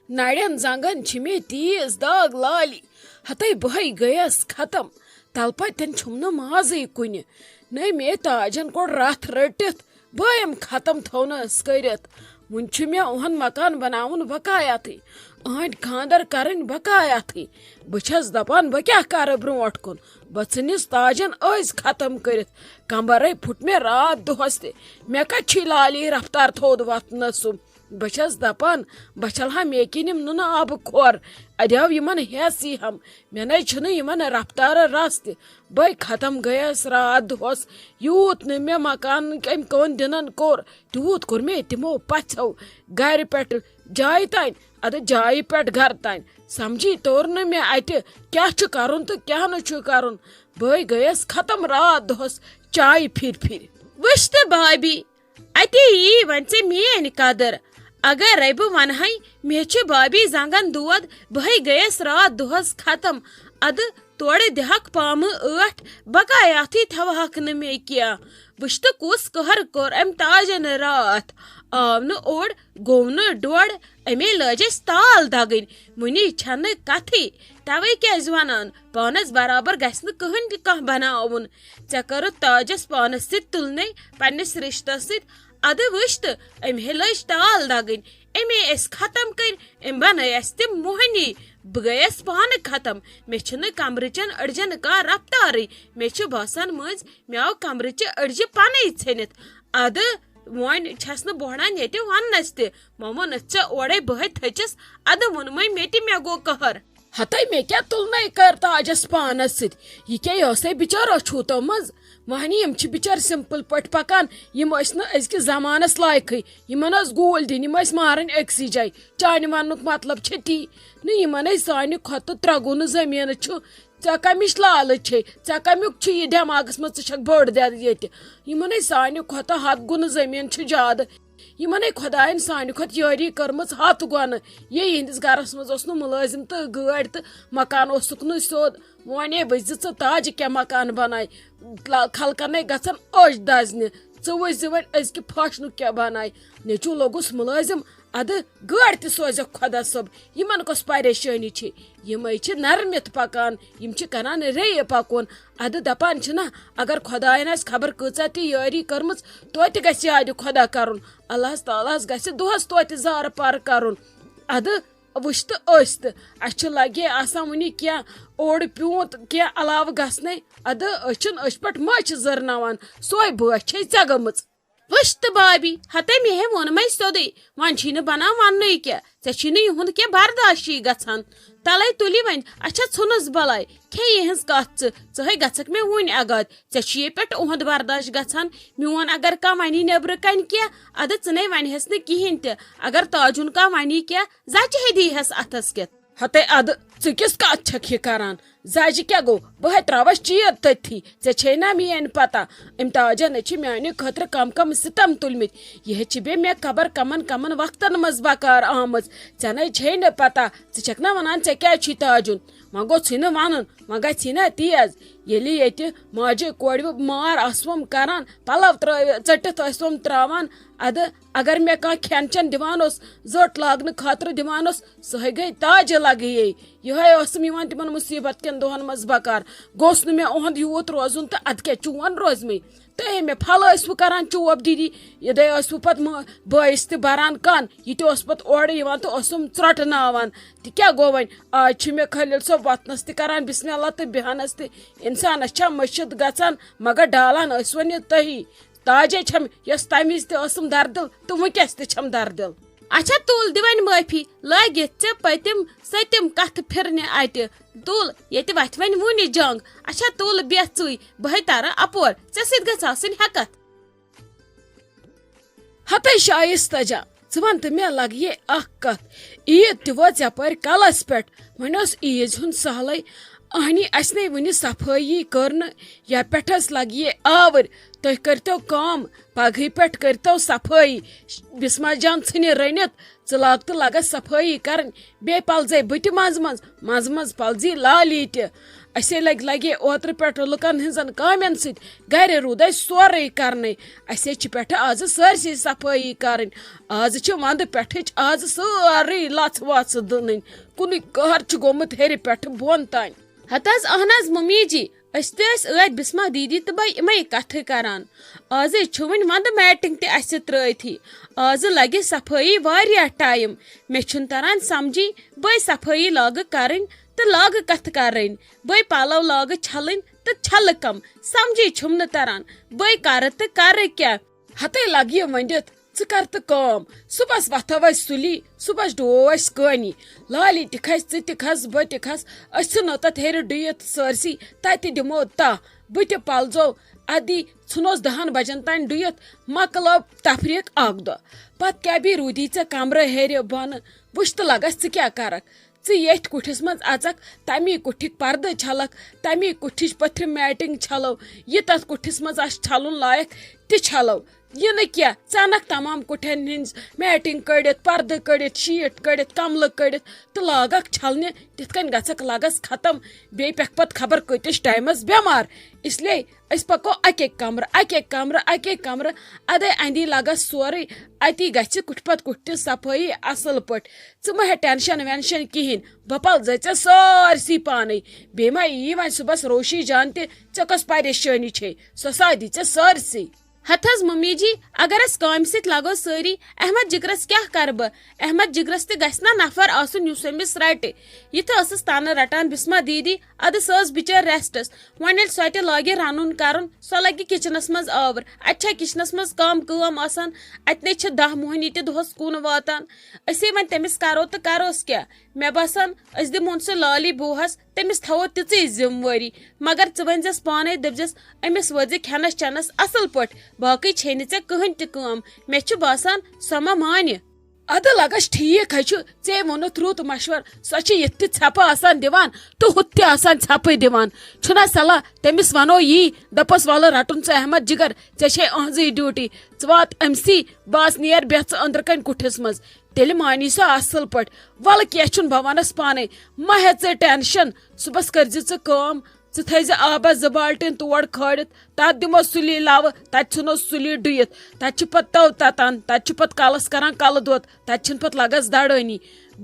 نڑین زنگن میں تیز داغ لالی ہتھے بہے گیس ختم تل پتن چھم مازی کن نمے تاجن کوڑ رت رٹت بہم ختم تھونس کرت ون مے اہن مکان بناون بقایات اہند خاندر کرن بقایات بچس دپان بہ کیا کر بروٹ کن بہ ژھنس تاجن از ختم کرت کمبرے پھٹ مے رات دہس تہ مے کچھ لالی رفتار تھود وتنسم بچس دپان بہ چلہا مے کنم نن آب کھور ادیو یمن ہیس ہم مے نچ یمن رفتار رس تہ بہ ختم گیس رات دہس یوت ن مے مکان ام کون دنن کور تیوت کور مے تمو پژھو گھر پہ جائے تین اد جائے پہ گھر تین سمجھی تور ن مے اتہ کیا کرن تو کیا نہ کرن بہ گیس ختم رات دہس چائے پھر پھر وچھ تہ بھابی اتے یی ون ژے میٲنۍ قدر اگر بہ ونہے مے چھ بھابی زنگن دود بہے گیس رات دہس ختم اد توڑ دہک پام ٲٹھ بقایاتھٕے تھوہکھ نہٕ مے کینٛہہ وٕچھ تہٕ کُس قہر کوٚر أمۍ تاجن راتھ آو نہٕ اوڑ گوٚو نہٕ ڈوڑ اَمے لٲج اَسہِ تال دگٕنۍ وُنی چھنہٕ کتھٕے توے کیازِ ونان پانس برابر گژھِ نہٕ کٕہٕنۍ تہِ کانٛہہ بناوُن ژےٚ کٔرٕتھ تاجس پانس سۭتۍ تُلنے پننس رشتس سۭتۍ ادٕ وٕچھ تہٕ أمۍ ہے لٔج ٹال دگٕنۍ أمے أسۍ ختم کٔرۍ أمۍ بنٲے اَسہِ تِم موہنی بہٕ گٔیس پانہٕ ختم مےٚ چھنہٕ کمرٕچن أڈجن کانٛہہ رفتارٕے مےٚ چھُ باسان مٔنٛزۍ مےٚ آو کمرٕچہِ أڈجہِ پانے ژھیٚنِتھ ادٕ وۄنۍ چھس نہٕ بوہران ییٚتہِ وننس تہِ وۄنۍ ووٚنُتھ ژےٚ اورے بہے تھٔچِس ادٕ ووٚنمے مےٚ تہِ مےٚ گوٚو قہر ہتھے مے کیا تلنے کر تاجس پانس ست یہ کیا یسے بچارو چھوتو مز وہنی یم چھ بچار سمپل پٹ پکان یم اس نا ازکس زمانس لائقی یمن اس گول دین یم اس مارن اکسی جائی چانہ ونک مطلب چھ تی نہ یمن اس سانہ کھت ترگون زمین چھ ژےٚ کمِچ لالچ چھے ژےٚ کمیُک چھ یہ دٮ۪ماغس منٛز ژٕ چھکھ بٔڑ دٮ۪د ییٚتہِ یمن سانہِ کھۄتہٕ ہتھ گُنہٕ زٔمیٖن چھُ زیادٕ یمن خۄداین سانہِ کھۄتہٕ یٲری کٔرمٕژ ہتھ گۄنہٕ یہ یہندس گرس منٛز اوس نہٕ مُلٲزم تہٕ گٲڑۍ تہٕ مکان اوسُکھ نہٕ سیوٚد وۄنۍ وٕچھ ژٕ تاجہِ کیٛاہ مکان بناے خلقن گژھن أچھ دزنہِ ژٕ وٕچھ وۄنۍ أزکہِ فاشنُک کیٛاہ بناے نیٚچوٗ لوٚگُس مُلٲزم ادٕ گٲڑۍ تہِ سوزکھ خۄدا صٲب یمن کۄس پریشٲنی چھِ یمے چھِ نرمِتھ پکان یم چھِ کران ریٚیہِ پکُن ادٕ دپان چھِنہ اگر خۄداین آسہِ خبر کۭژاہ تہِ یٲری کٔرمٕژ توتہِ گژھِ یادِ خۄدا کرُن اللہ تعالیٰ ہس گژھِ دۄہس توتہِ زارٕ پار کرُن ادٕ وٕچھ تہٕ أسۍ تہٕ اسہِ چھُ لگے آسان وُنہِ کینٛہہ اوٚڑ پیوٗنت کینٛہہ علاوٕ گژھنے ادٕ أسۍ چھِنہٕ أچھ پٮ۪ٹھ مچھ زرناوان سۄے بٲتھ چھے ژےٚ گٔمٕژ وٕچھ تہٕ بھابی ہتے مے ہے ووٚنمے سیوٚدُے وۄنۍ چھی نہٕ بنان وننُے کینٛہہ ژےٚ چھی نہٕ یِہُنٛد کینٛہہ برداشی گژھان تلے تُلہِ وۄنۍ اچھا ژھٕنُس بلاے کھے یِہٕنٛز کتھ ژٕ ہے گژھکھ مےٚ وُنۍ اگاد ژےٚ چھُیے پٮ۪ٹھ اُہُنٛد برداش گژھان میون اگر کانٛہہ ونی نیبرٕ کنہِ کینٛہہ ادٕ ژٕ نے ونہس نہٕ کہیٖنۍ تہِ اگر تاجُن کانٛہہ ونی کینٛہہ زچہِ ہے دیٖہس اتھس کٮ۪تھ ہتے ادٕ ژٕ کِس کتھ چھکھ یہ کران زجہِ کیٛاہ گوٚو بہے تراوس چیٖر تٔتھی ژےٚ چھے نا میٲنۍ پتہ أمۍ تاجن چھِ میانہِ خٲطرٕ کم کم ستم تُلمٕتۍ یہِ چھِ بیٚیہِ مےٚ خبر کمن کمن وقتن منٛز بکار آمٕژ ژےٚ نے چھے نہٕ پتہ ژٕ چھکھ نا ونان ژےٚ کیٛازِ چھُے تاجُن وۄنۍ گوٚژھُے نہٕ ونُن وۄنۍ گژھی نا تیز ییٚلہِ ییٚتہِ ماجہِ کورِ مار آسوم کران پلو ژٔٹِتھ ٲسوم تراوان ادٕ اگر مےٚ کانٛہہ کھٮ۪ن چٮ۪ن دِوان اوس زٔٹ لاگنہٕ خٲطرٕ دِوان اوس سۄ ہے گٔے تاجہِ لگے یِہے ٲسٕم یِوان تِمن مُصیبت کٮ۪ن دۄہن منٛز بکار گوٚژھ نہٕ مےٚ اُہُنٛد یوٗت روزُن تہٕ ادٕ کیٛاہ چون روزمٕے تُہۍ مےٚ پھل ٲسوٕ کران چوب دیدی یِدے ٲسوٕ پتہٕ بٲیِس تہِ بران کن یہِ تہِ اوس پتہٕ اورٕ یِوان تہٕ اوسُم ژرٛوٹناوان تہِ کیٛاہ گوٚو وۄنۍ آز چھُ مےٚ خٲلِل صٲب وۄتھنس تہِ کران بسم اللہ تہٕ بیٚہنس تہِ انسانس چھا مٔشِد گژھان مگر ڈالان ٲسۍ وۄنۍ یہِ تُہی تاجے چھم یۄس تمہِ وِزِ تہِ ٲسٕم دردل تہٕ وٕنکیٚس تہِ چھم دردل اچھا تُل دِ وۄنۍ معٲفی لٲگِتھ ژےٚ پٔتِم سٔتِم کتھٕ پھِرنہِ اتہِ تُل ییٚتہِ وتھِ وۄنۍ وُنہِ جنگ اچھا تُل بیٚہہ ژٕے بہے ترٕ اپور ژےٚ سۭتۍ گژھِ آسٕنۍ ہیکتھ ہتے شائستہ جا ژٕ ون تہٕ مےٚ لگیے اکھ کتھ عیٖد تہِ وٲژ یپٲرۍ کلس پٮ۪ٹھ وۄنۍ اوس عیٖز ہُنٛد سہلٕے اہنی اسہِ نے وُنہِ صفٲیی کٔر نہٕ یا پٮ۪ٹھس لگیے آوٕرۍ تُہۍ کٔرتو کٲم پگہٕے پٮ۪ٹھ کٔرتو صفٲیی بسما جان ژھٕنہِ رٔنِتھ ژٕ لاگ تہٕ لگس صفٲیی کرٕنۍ بیٚیہِ پلزے بٕتہِ منٛزٕ منٛزٕ پلزی لالی تہِ اسے لگے اوتر پہ لکن ہزن کامین ست گھر رود سورے کرنے اسے پہ آز سرسی صفائی کریں آز وند پہ آز ساری لژ وژ دن کن کہر گومت ہر پہ بون تان ہت اہن ممی جی اس تہ بسما دیدی تو بھائی امے کت کران آز ون وند میٹنگ تہ ترتھی آز لگہ صفائی واریاہ ٹائم مے چھن تران سمجھی بے صفائی لاگ کریں تو لاگ کت کریں بے پلو لاگ چھلن تو چھل کم سمجھی چھم نہ تران بے کر تو کر کیا ہتے لگ یہ ونڈت ثر تو کام صبح وتھو سلی صبح ڈو کانی لالی تہ کھس ژٕ تہ کھس بہ تہ کھس ژھنو تت ہیر ڈیت سرسی تتہ دمو تہ بہ تہ پلزو ادی ژھنوس 10 بجن تان ڈیت مکلو تفریق اکھ دہ پتہ کیا بھی رودی ژے کمرٕ ہیرِ بۄنہٕ وٕچھ تہٕ لگس ژٕ کیاہ کرکھ ژٕ یتھ کُٹھس منٛز اژکھ تمی کُٹھِکۍ پردٕ چھلکھ تمی کُٹھِچ پتھرِ میٹنگ چھلو یہ تتھ کُٹھس منٛز آسہِ چھلُن لایق تہِ چھلو یہ نہ کیا ژٕ انکھ تمام کُٹھین ہٕنٛز میٹنگ کڑِتھ پردٕ کڑِتھ شیٹ کڑِتھ کملہٕ کڑِتھ تہٕ لاگکھ چھلنہِ تِتھ کٔنۍ گژھکھ لگس ختم بیٚیہِ پٮ۪کھ پتہٕ خبر کۭتِس ٹایمس بٮ۪مار اسلیے أسۍ پکو اکے کمرٕ ادے اندی لگس سورُے اتی گژھِ کُٹھ پتہٕ کُٹھ تہِ صفٲیی اصل پٲٹھۍ ژٕ مہ ہےٚ ٹینشن وینشن کہیٖنۍ بہٕ پلزے ژےٚ سٲرسٕے پانے بیٚیہِ ما یی وۄنۍ صبحس روشی جان تہِ ژےٚ کۄس پریشٲنی چھے سۄ سادی ژےٚ سٲرسٕے ہت ممی جی اگر اس کام ست لگو ساری احمد جگرس کیا کر بہ احمد جگرس تہ گژھِ نا نفر آسن یس امس رٹہ یہ ٲسس تانہ رٹان بسما دیدی اد سہ بچار ریسٹس ون ییٚلہِ سۄ تہِ لاگہِ رنُن کرُن سۄ لگہِ کچنس منٛز آور اتہِ چھا کچنس منٛز کٲم آسان اتنے چھِ 10 موہنی تہِ دۄہس کُن واتان أسے وۄنۍ تٔمِس کرو تہٕ کروس کیاہ مےٚ باسان أسۍ دِمون سُہ لالی بوہس تٔمِس تھاوو تِژٕے ذمہٕ وٲری مگر ژٕ ؤنزٮ۪س پانے دٔپزٮ۪س أمِس وٲتزِ کھٮ۪نس چٮ۪نس اصل پٲٹھۍ باقٕے چھے نہٕ ژےٚ کٕہٕنۍ تہِ کٲم مےٚ چھُ باسان سۄ ما مانہِ ادٕ لگس ٹھیک ہے ژے وونُتھ رُت مشور سۄ چھِ یِتھ تہِ ژھٮ۪پہٕ آسان دِوان تہٕ ہُتھ تہِ آسان ژھٮ۪پٕے دِوان چھُنا صلاح تٔمِس ونو یی دپس وَلہٕ رٹُن ژٕ احمد جگر ژےٚ چھے أہنٛزٕے ڈیوٹی ژٕ وات أمسٕے بس نیر بیٚہہ ژٕ أنٛدرٕ کَنۍ کُٹھِس منٛز تیٚلہِ مانی سۄ اصل پٲٹھۍ وَلہٕ کینٛہہ چھُنہٕ بہٕ ونس پانے مہ ہےٚ ژٕ ٹینشن صبحس کٔرزِ ژٕ کٲم ژٕ تھٲیزِ آبس 2 بالٹیٖن تور کھٲلِتھ تتھ دِمو سُلی لوٕ تتہِ ژھٕنو سُلی ڈُیِتھ تتہِ چھِ پتہٕ تو تتان تتہِ چھُ پتہٕ کلس کران کلہٕ دود تتہِ چھِنہٕ پتہٕ لگس دڑٲنی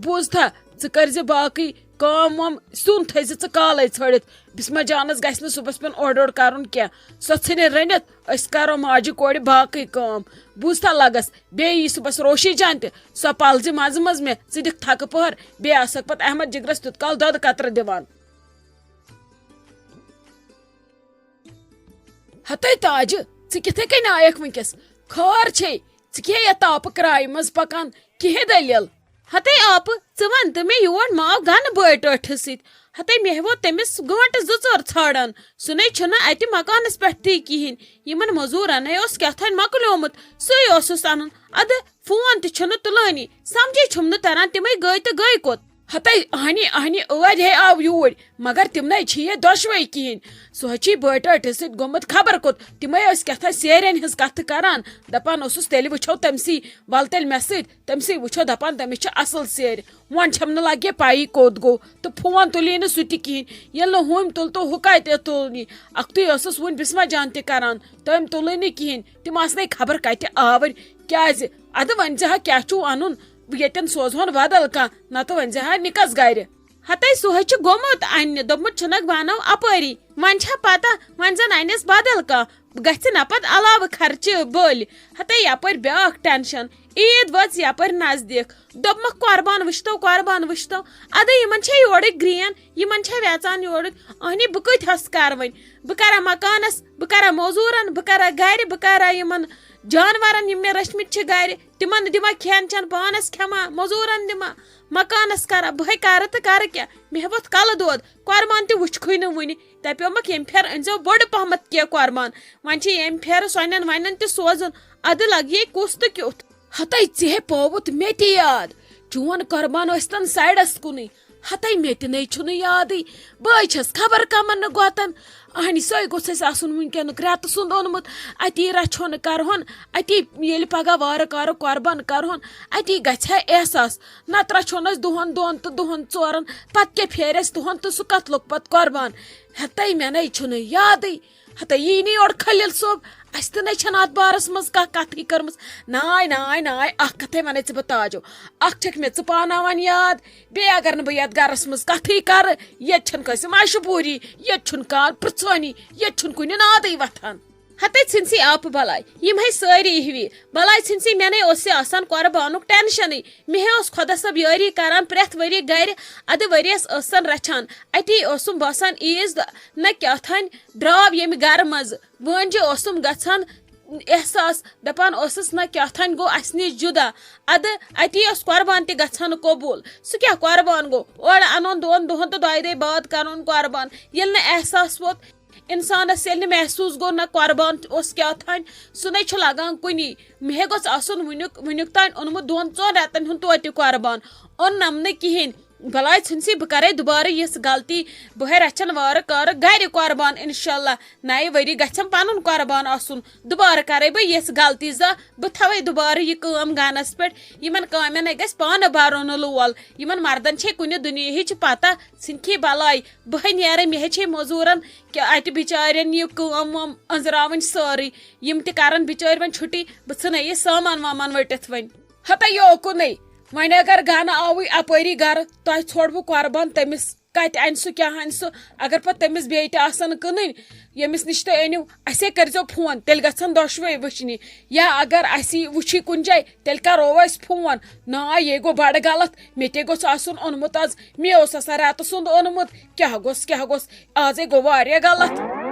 بوٗزتھا ژٕ کٔرزِ باقٕے کٲم وٲم سیُن تھٲیزِ ژٕ کالے ژھٲڑِتھ بسما جانس گژھِ نہٕ صبحس پیوٚن اورٕ کرُن کینٛہہ سۄ ژھٕنہِ رٔنِتھ أسۍ کرو ماجہِ کورِ باقٕے کٲم بوٗزتھا لگس بیٚیہِ یی صبحس روشی جان تہِ سۄ پلزِ منٛزٕ منٛزٕ مےٚ ژٕ دِکھ تھکہٕ پٔہر بیٚیہِ آسکھ پتہٕ احمد جگرس تیُت کال دۄدٕ قطرٕ دِوان ہتے تاجہِ ژٕ کِتھے کٔنۍ آیکھ ونکیٚس خٲر چھے ژٕ کیٛاہ یتھ تاپہٕ کرایہِ منٛز پکان کِہے دٔلیٖل ہتے آپ ژٕ ون تہٕ مےٚ یور ماو گنہٕ بٲٹۍ ٲٹھس سۭتۍ ہتے مےٚ ہیوٚو تٔمِس گٲنٛٹہٕ 2-4 ژھانڈان سُہ نَے چھُنہٕ اتہِ مکانس پٮ۪ٹھ تہِ کِہیٖنۍ یِمن موٚزوٗرن ہے اوس کیٛاہتانۍ مۄکلیومُت سُے اوسُس انُن ادٕ فون تہِ چھُنہٕ تُلٲنی سمجھے چھُم نہٕ تران تِمے گٔے تہٕ گٔے کوٚت ہتے اہنی ٲدۍ ہے آو یوٗرۍ مگر تِمنٕے چھِ یہِ دۄشوے کِہیٖنۍ سُہ حظ چھِ بٲٹۍ ٲٹھِس سۭتۍ گوٚمُت خبر کوٚت تِمے ٲسۍ کیٛاہتانۍ سیرٮ۪ن ہٕنٛز کتھٕ کران دپان اوسُس تیٚلہِ وٕچھو تٔمسٕے ول تیٚلہِ مےٚ سۭتۍ تٔمسٕے وٕچھو دپان تٔمِس چھِ اصل سیرِ وۄنۍ چھم نہٕ لگہِ پایی کوٚت گوٚو تہٕ فون تُلی نہٕ سُہ تہِ کِہیٖنۍ ییٚلہِ نہٕ ہُمۍ تُل تہٕ ہُہ کتہِ تُلنی اکھتُے ٲسٕس وُنہِ بسما جان تہِ کران تٔمۍ تُلٕے نہٕ کِہیٖنۍ تِم آسنے خبر کتہِ آوٕرۍ کیٛازِ ادٕ ؤنۍ زِ کیٛاہ چھُو انُن بہٕ ییٚتٮ۪ن سوزہون بدل کانٛہہ نتہٕ ؤنۍ زِ نِکس گرِ ہتے سُہ حظ چھُ گوٚمُت اننہِ دوٚپمُت چھُنکھ بنو اپٲری وۄنۍ چھا پتہ وۄنۍ زن انٮ۪س بدل کانٛہہ گژھِ نہ پتہٕ علاوٕ خرچہِ بٔلۍ ہتے یپٲرۍ بیٛاکھ ٹینشن عیٖد وٲژ یپٲرۍ نزدیٖک دوٚپمکھ قۄربان وٕچھتو ادٕ یِمن چھے یورٕکۍ گرٛین یِمن چھے ویژان یورٕکۍ اہنی بہٕ کۭتِہس کرٕ وۄنۍ بہٕ کرا مکانس بہٕ کرا موٚزوٗرن بہٕ کرا گرِ بہٕ کرا یِمن جانورن یِم مےٚ رٔچھمٕتۍ چھِ گرِ تِمن دِما کھٮ۪ن چٮ۪ن پانس کھٮ۪ما موٚزوٗرن دِما مکانس کرا بہے کرٕ تہٕ کرٕ کیٛاہ مےٚ ووٚتھ کلہٕ دود قۄربان تہِ وٕچھکھٕے نہٕ وُنہِ دپیومکھ ییٚمہِ پھیرٕ أنزیو بوٚڑ پہمتھ کینٛہہ قۄربان وۄنۍ چھِ ییٚمہِ پھیرٕ سۄنٮ۪ن وۄنٮ۪ن تہِ سوزُن ادٕ لگہِ کُس تہٕ کیُتھ ہتے ژےٚ پووُتھ مےٚ تہِ یاد چون قۄربان ٲسۍ تن سایڈس کُنٕے ہتے مے تہ نئی چھُنہٕ یادٕے بہٕ چھس خبر کمن نہٕ گۄتن اہنی سۄے گوٚژھ اَسہِ آسُن وٕنکیٚنُک رٮ۪تہٕ سُنٛد اوٚنمُت اتی رچھون کرہون اتی ییٚلہِ پگاہ وارٕ کارٕ قۄربان کرہون اتی گژھِ ہا احساس نتہٕ رچھون أسۍ دۄہن دۄن تہٕ دۄہن ژورن پتہٕ کیٛاہ پھیرِ اَسہِ دۄہن تہٕ سُہ کتھ لوٚگ پتہٕ قۄربان ہتے مےٚ نَے چھُنہٕ یادٕے ہتے یی نہٕ یورٕ خلیل صٲب اَسہِ تہِ نَے چھنہٕ اتھ بارس منٛز کانٛہہ کتھٕے کٔرمٕژ ناے ناے ناے اکھ کتھے ونے ژٕ بہٕ تاجو اکھ چھکھ مےٚ ژٕ پاناوان یاد بیٚیہِ اگر نہٕ بہٕ یتھ گرس منٛز کتھٕے کرٕ ییٚتہِ چھنہٕ کٲنٛسہِ مشبوٗری ییٚتہِ چھُنہٕ کانٛہہ پرژھٲنی ییٚتہِ چھُنہٕ کُنہِ نادٕے وتھان ہتے ژھٕنسی آپ بلاے یم ہے سٲری ہوی بلاے ژھٕنسی مےٚ نے اوس آسان قۄربانُک ٹینشنٕے مےٚ اوس خۄدا صٲب یٲری کران پرٛٮ۪تھ ؤری گرِ ادٕ ؤریس ٲسن رچھان اتی اوسُم باسان عیٖز دۄہ نہ کیٛاہتانۍ درٛاو ییٚمہِ گرٕ منٛزٕ وٲنجہِ اوسُم گژھان احساس دپان اوسُس نہ کیٛاہتانۍ گوٚو اسہِ نِش جُدا ادٕ اتی اوس قۄربان تہِ گژھان قبوٗل سُہ کیٛاہ قۄربان گوٚو اورٕ انُن 2 دۄہن تہٕ 2 دۄہہِ بعد کرُن قۄربان ییٚلہِ نہٕ احساس ووت انسانس ییٚلہِ نہٕ محسوٗس گوٚو نہ قۄربان اوس کیٛاہتانۍ سُہ نَے چھُ لگان کُنی مےٚ گوٚژھ آسُن وُنیُک تانۍ اوٚنمُت 2-4 رٮ۪تن ہُنٛد توتہِ قۄربان اوٚننم نہٕ کِہینۍ بلاے ژھٕنسی بہٕ کرے دُبارٕ یِژھ غلطی بہٕ ہے رچھن وارٕ کارٕ گرِ قۄربان انشاء اللہ نَیہِ ؤری گژھٮ۪م پنُن قۄربان آسُن دُبارٕ کرے بہٕ یِژھ غلطی بہٕ تھاوے دُبارٕ یہِ کٲم گانس پٮ۪ٹھ یِمن کامٮ۪ن ہے گژھِ پانہٕ برُن لول یِمن مردن چھے کُنہِ دُنیہِچ پتہ ژھٕنکھی بلاے بہٕ ہے نیرے مےٚ ہے چھے موزوٗرن کہِ اتہِ بِچارٮ۪ن یہِ کٲم وٲم أنٛزراوٕنۍ سٲرٕے یِم تہِ کرن بِچٲرۍ وۄنۍ چھُٹی بہٕ ژھٕنے یہِ سامان وامان ؤٹِتھ وۄنۍ ہتے یوکُنٕے وۄنۍ اگر گانہٕ آوٕے اپٲری گرٕ تۄہہِ ژھوڑ بہٕ قۄربان تٔمِس کتہِ انہِ سُہ کیٛاہ انہِ سُہ اگر پتہٕ تٔمِس بیٚیہِ تہِ آسن کٕنٕنۍ ییٚمِس نِش تُہۍ أنِو اَسے کٔرۍزیٚو فون تیٚلہِ گژھن دۄشوے وٕچھنہِ یا اگر اَسہِ یہِ وٕچھی کُنہِ جایہِ تیٚلہِ کرو أسۍ فون نا یے گوٚو بڑٕ غلط مےٚ تے گوٚژھ آسُن اوٚنمُت آز مےٚ اوس آسان رٮ۪تہٕ سُنٛد اوٚنمُت کیٛاہ گوٚژھ آزے گوٚو واریاہ غلط